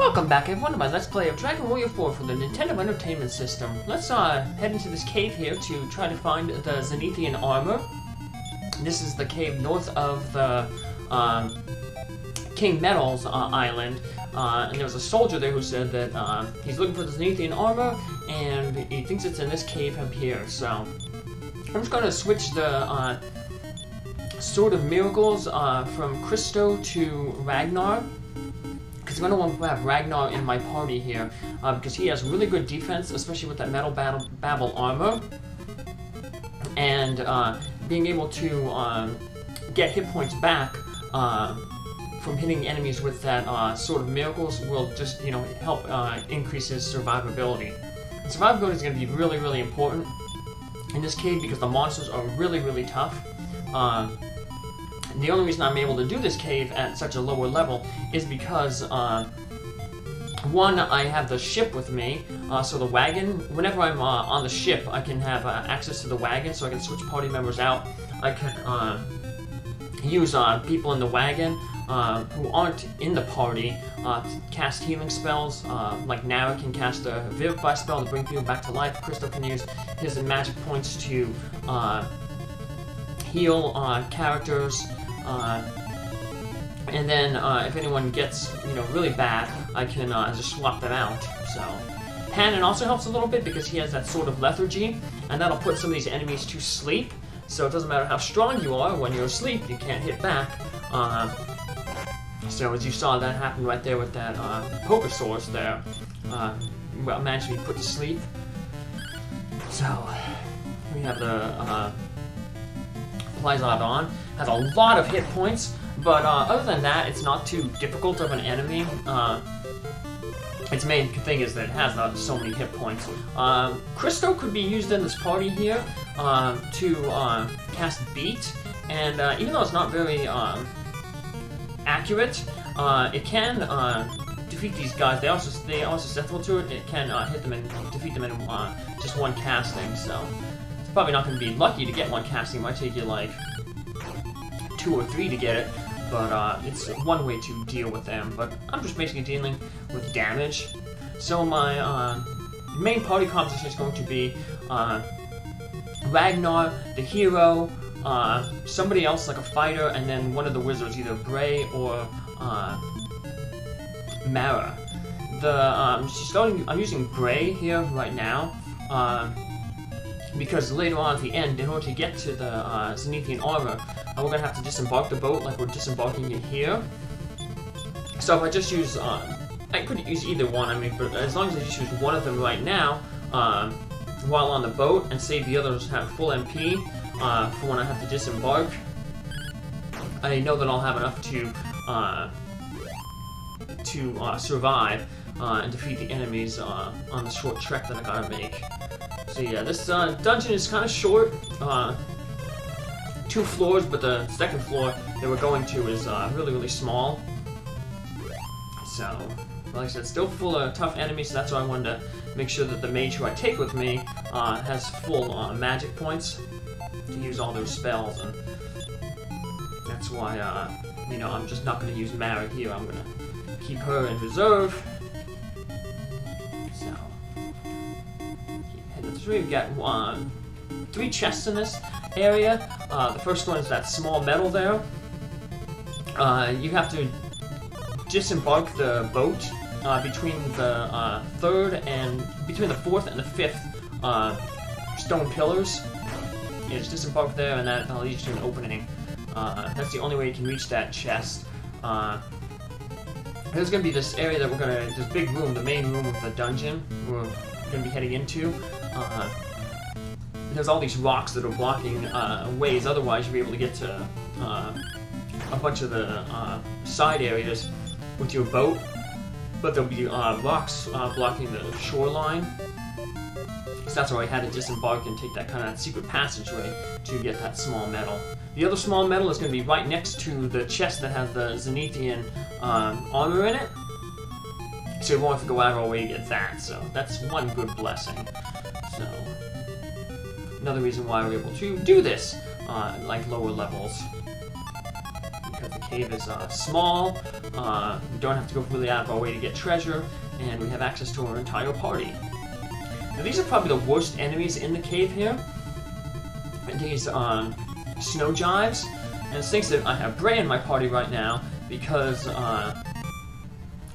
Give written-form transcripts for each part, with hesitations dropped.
Welcome back everyone to my Let's Play of Dragon Warrior 4 for the Nintendo Entertainment System. Let's head into this cave here to try to find the Zenithian armor. This is the cave north of the King Metal's island. And there was a soldier there who said that he's looking for the Zenithian armor and he thinks it's in this cave up here. So I'm just going to switch the Sword of Miracles from Christo to Ragnar. Because I'm going to want to have Ragnar in my party here, because he has really good defense, especially with that Metal Babel armor. And being able to get hit points back from hitting enemies with that Sword of Miracles will just, help increase his survivability. And survivability is going to be really, really important in this cave because the monsters are really, really tough. The only reason I'm able to do this cave at such a lower level is because, one, I have the ship with me, so the wagon, whenever I'm on the ship, I can have access to the wagon, so I can switch party members out. I can use people in the wagon who aren't in the party to cast healing spells, like Nara can cast a Vivify spell to bring people back to life. Crystal can use his magic points to heal characters. And then if anyone gets, really bad, I can just swap them out. So Panon also helps a little bit because he has that Sword of Lethargy, and that'll put some of these enemies to sleep. So it doesn't matter how strong you are, when you're asleep, you can't hit back. So as you saw, that happened right there with that Pokesaurus there. Managed to be put to sleep. So we have the Plyzodon. Has a lot of hit points, but other than that, it's not too difficult of an enemy. Its main thing is that it has so many hit points. Christo could be used in this party here to cast Beat, and even though it's not very accurate, it can defeat these guys. They are susceptible to it. It can hit them and defeat them in just one casting. So it's probably not going to be lucky to get one casting. It might take you like 2 or 3 to get it, but it's one way to deal with them. But I'm just basically dealing with damage. So my main party composition is going to be Ragnar, the hero, somebody else like a fighter, and then one of the wizards, either Bray or Mara. I'm using Bray here right now, because later on at the end, in order to get to the Zenithian armor, we're going to have to disembark the boat like we're disembarking it here. So if I just use, I could use either one, but as long as I just use one of them right now, while on the boat, and save the others have full MP for when I have to disembark, I know that I'll have enough to survive and defeat the enemies on the short trek that I gotta make. So yeah, this dungeon is kind of short, 2 floors, but the second floor that we're going to is really, really small. So, like I said, still full of tough enemies, so that's why I wanted to make sure that the mage who I take with me has full magic points to use all those spells, and that's why, I'm just not going to use Mara here. I'm going to keep her in reserve. So, we've got 3 chests in this area. The first one is that small metal there. You have to disembark the boat between the 4th and the 5th stone pillars. You just disembark there, and that leads to an opening. That's the only way you can reach that chest. There's going to be this area that this big room, the main room of the dungeon, we're going to be heading into. There's all these rocks that are blocking ways, otherwise you'll be able to get to a bunch of the side areas with your boat, but there'll be rocks blocking the shoreline, so that's why I had to disembark and take that kind of secret passageway to get that small metal. The other small metal is going to be right next to the chest that has the Zenithian armor in it, so we won't have to go out of our way to get that, so that's one good blessing. So another reason why we're able to do this like lower levels, because the cave is small, We don't have to go really out of our way to get treasure, and we have access to our entire party. Now, these are probably the worst enemies in the cave here. These snow jives, and it thinks that I have Bray in my party right now because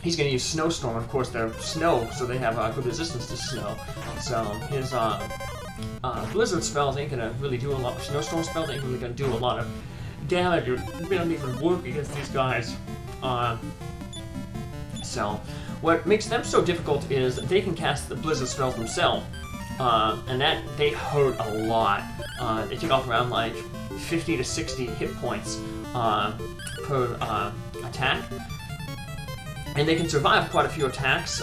he's going to use Snowstorm. Of course, they're snow, so they have good resistance to snow. So his Blizzard spells ain't going to really do a lot. Snowstorm spells ain't really going to do a lot of damage. They don't even work against these guys. So what makes them so difficult is they can cast the Blizzard spells themselves, and that they hurt a lot. They take off around like 50 to 60 hit points per attack. And they can survive quite a few attacks,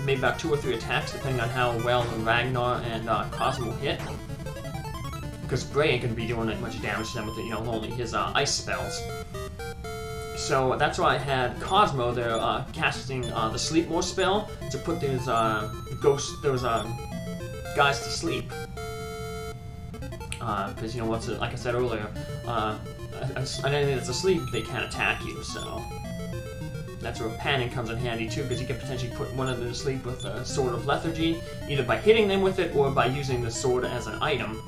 maybe about 2 or 3 attacks, depending on how well Ragnar and Cosmo hit. Because Bray ain't going to be doing that much damage to them with, only his ice spells. So that's why I had Cosmo there casting the Sleepmore spell to put those guys to sleep. Because like I said earlier, anything that's asleep, they can't attack you. So that's where Panning comes in handy too, because you can potentially put one of them to sleep with a Sword of Lethargy, either by hitting them with it or by using the sword as an item.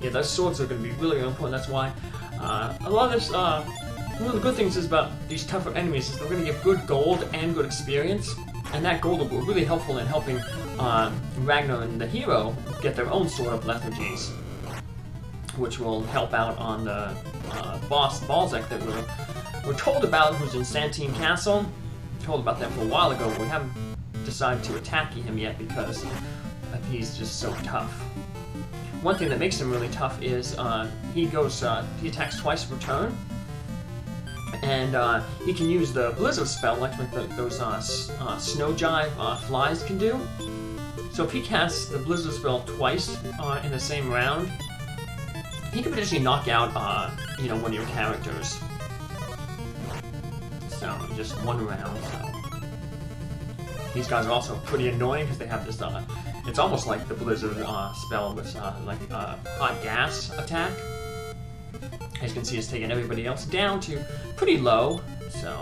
Yeah, those swords are going to be really important. That's why a lot of this. One of the good things is about these tougher enemies is they're going to give good gold and good experience, and that gold will be really helpful in helping Ragnar and the hero get their own Sword of Lethargies, which will help out on the boss Balzac that we're told about, who's in Santine Castle. We're told about that for a while ago, but we haven't decided to attack him yet because he's just so tough. One thing that makes him really tough is he attacks twice per turn. And he can use the Blizzard spell, like those Snow Jive flies can do. So if he casts the Blizzard spell twice in the same round, he can potentially knock out, one of your characters. So just one round. So these guys are also pretty annoying because they have this. It's almost like the Blizzard spell with hot gas attack. As you can see, it's taking everybody else down to pretty low. So,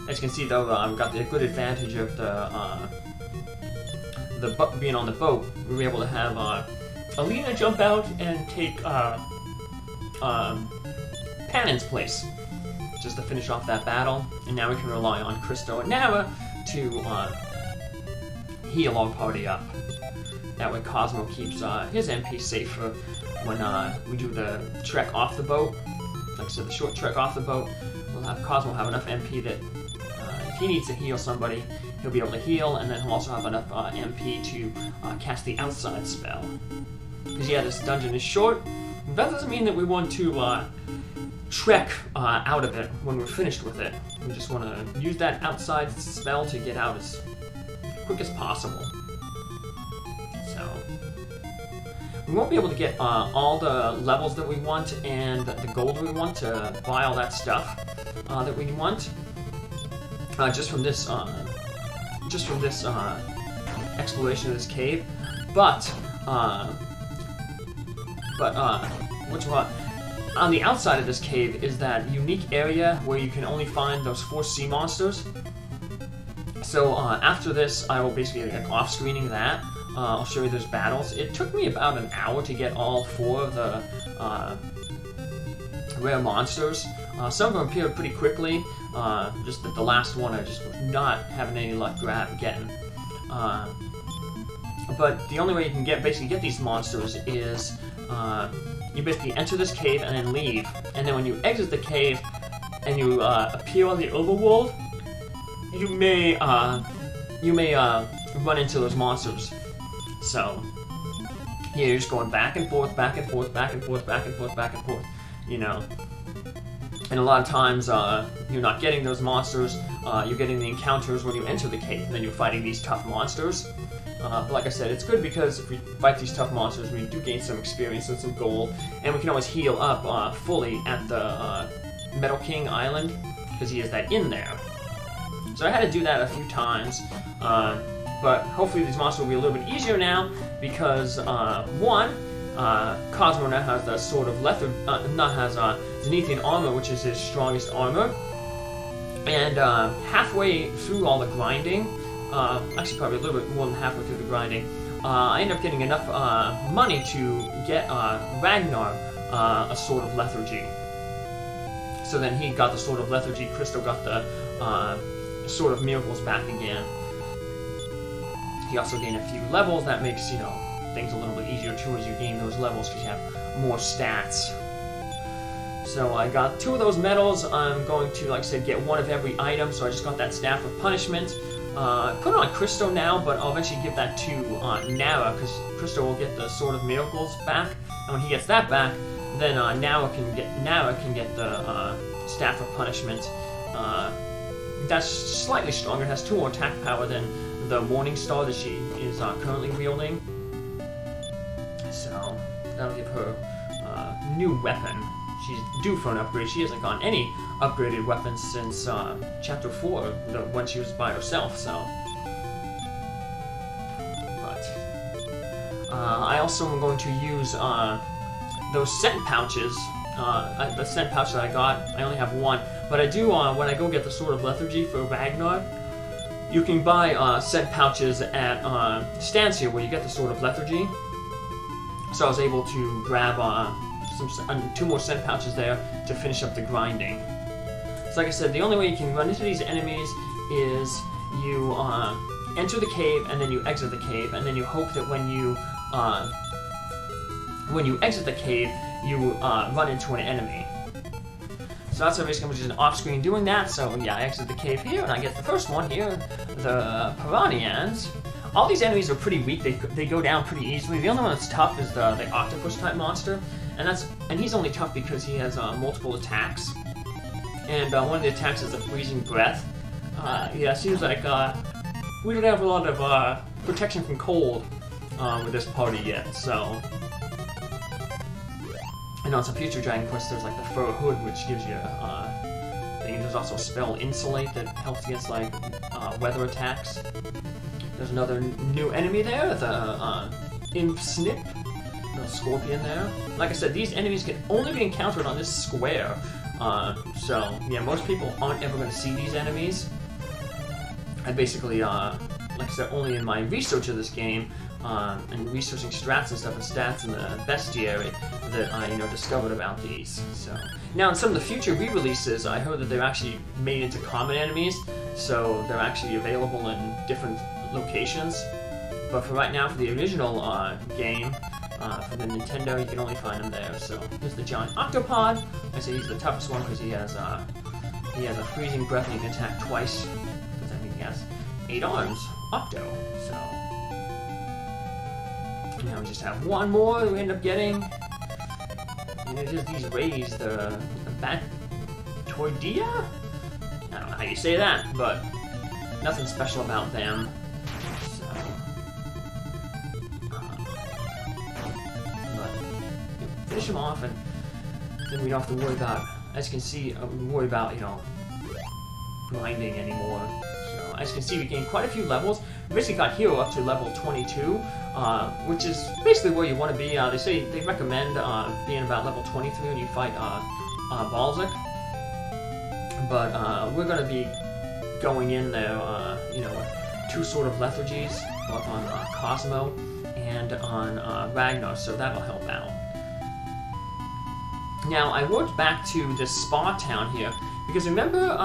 as you can see, though, I've got the good advantage of being on the boat. We were able to have Alina jump out and take Pannon's place, just to finish off that battle. And now we can rely on Christo and Nara to heal our party up. That way, Cosmo keeps his MP safe for when we do the trek off the boat. Like I said, the short trek off the boat, we'll have Cosmo have enough MP that if he needs to heal somebody, he'll be able to heal, and then he'll also have enough MP to cast the outside spell. Because yeah, this dungeon is short. That doesn't mean that we want to trek out of it when we're finished with it. We just want to use that outside spell to get out as quick as possible. We won't be able to get all the levels that we want and the gold we want to buy all that stuff that we want just from this exploration of this cave. But which one? On the outside of this cave is that unique area where you can only find those 4 sea monsters. So after this, I will basically off-screening that. I'll show you those battles. It took me about an hour to get all 4 of the rare monsters. Some of them appeared pretty quickly. Just that the last one I just was not having any luck getting. But the only way you can basically get these monsters is you basically enter this cave and then leave. And then when you exit the cave and you appear on the overworld, you may run into those monsters. So, yeah, you're just going back and forth, back and forth, back and forth, back and forth, back and forth, And a lot of times, you're not getting those monsters, you're getting the encounters when you enter the cave, and then you're fighting these tough monsters. But like I said, it's good because if we fight these tough monsters, we do gain some experience and some gold, and we can always heal up fully at the Metal King Island, because he has that in there. So I had to do that a few times. but hopefully these monsters will be a little bit easier now because one, Cosmo now has the Sword of Zenithian armor, which is his strongest armor. And halfway through all the grinding, actually probably a little bit more than halfway through the grinding, I ended up getting enough money to get Ragnar a Sword of Lethargy. So then he got the Sword of Lethargy, Crystal got the Sword of Miracles back again. He also gained a few levels. That makes, you know, things a little bit easier too as you gain those levels because you have more stats. So I got 2 of those medals. I'm going to, like I said, get 1 of every item. So I just got that Staff of Punishment. Put it on Christo now, but I'll eventually give that to Nara because Christo will get the Sword of Miracles back. And when he gets that back, then Nara can get the Staff of Punishment. That's slightly stronger. It has 2 more attack power than the Morning Star that she is currently wielding. So that'll give her a new weapon. She's due for an upgrade. She hasn't gotten any upgraded weapons since Chapter 4, when she was by herself, so. But I also am going to use those scent pouches. The scent pouch that I got, I only have 1. But I do, when I go get the Sword of Lethargy for Ragnar, you can buy scent pouches at stands here where you get the Sword of Lethargy. So I was able to grab 2 more scent pouches there to finish up the grinding. So like I said, the only way you can run into these enemies is you enter the cave and then you exit the cave, and then you hope that when you exit the cave, you run into an enemy. So that's basically I'm just off-screen doing that. So yeah, I exit the cave here, and I get the first one here, the Piranhans. All these enemies are pretty weak. They go down pretty easily. The only one that's tough is the octopus type monster, and he's only tough because he has multiple attacks. And one of the attacks is the freezing breath. Yeah, it seems like we don't have a lot of protection from cold with this party yet. So, and on some future Dragon Quest, there's like the fur hood, which gives you thing. There's also a spell Insulate that helps against like weather attacks. There's another new enemy there, the Imp Snip, the scorpion there. Like I said, these enemies can only be encountered on this square. So, yeah, most people aren't ever going to see these enemies. I basically, like I said, only in my research of this game, and researching strats and stuff, and stats in the bestiary, that I, discovered about these. So now in some of the future re-releases, I heard that they're actually made into common enemies, so they're actually available in different locations. But for right now, for the original game, for the Nintendo, you can only find them there. So here's the giant octopod. I say he's the toughest one because he has a freezing breath and he can attack twice. Because I think he has 8 arms. Octo. So now we just have one more we end up getting. And it is these rays, the Batoidea? I don't know how you say that, but nothing special about them. So, but finish them off, and then we don't have to worry about, as you can see, grinding anymore. So, as you can see, we gained quite a few levels. We basically got Hero up to level 22, which is basically where you want to be. They recommend being about level 23 when you fight Balzac. But we're going to be going in there, with 2 sort of lethargies, both on Cosmo and on Ragnar, so that'll help out. Now, I worked back to this spa town here, because remember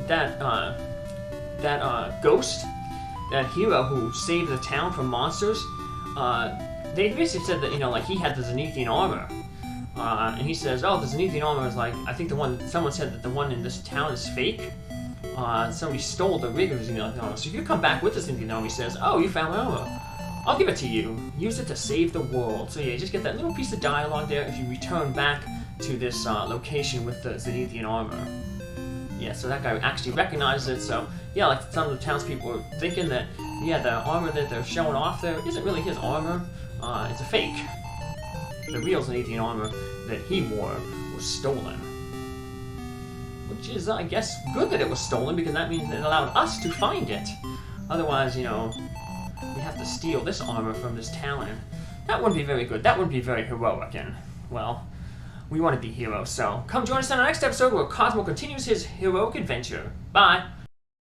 that ghost, that hero who saved the town from monsters? They basically said that, he had the Zenithian armor. And he says, oh, the Zenithian armor is like, I think someone said that the one in this town is fake. Somebody stole the rig of the Zenithian armor. So if you come back with the Zenithian armor, he says, oh, you found my armor. I'll give it to you. Use it to save the world. So yeah, you just get that little piece of dialogue there if you return back to this location with the Zenithian armor. Yeah, so that guy actually recognizes it, so yeah, like some of the townspeople are thinking that, yeah, the armor that they're showing off there isn't really his armor, it's a fake. The real Zenithian armor that he wore was stolen. Which is, I guess, good that it was stolen, because that means it allowed us to find it. Otherwise, have to steal this armor from this Talon. That wouldn't be very good. That wouldn't be very heroic, and, well, we want to be heroes, so come join us on the next episode where Cosmo continues his heroic adventure. Bye!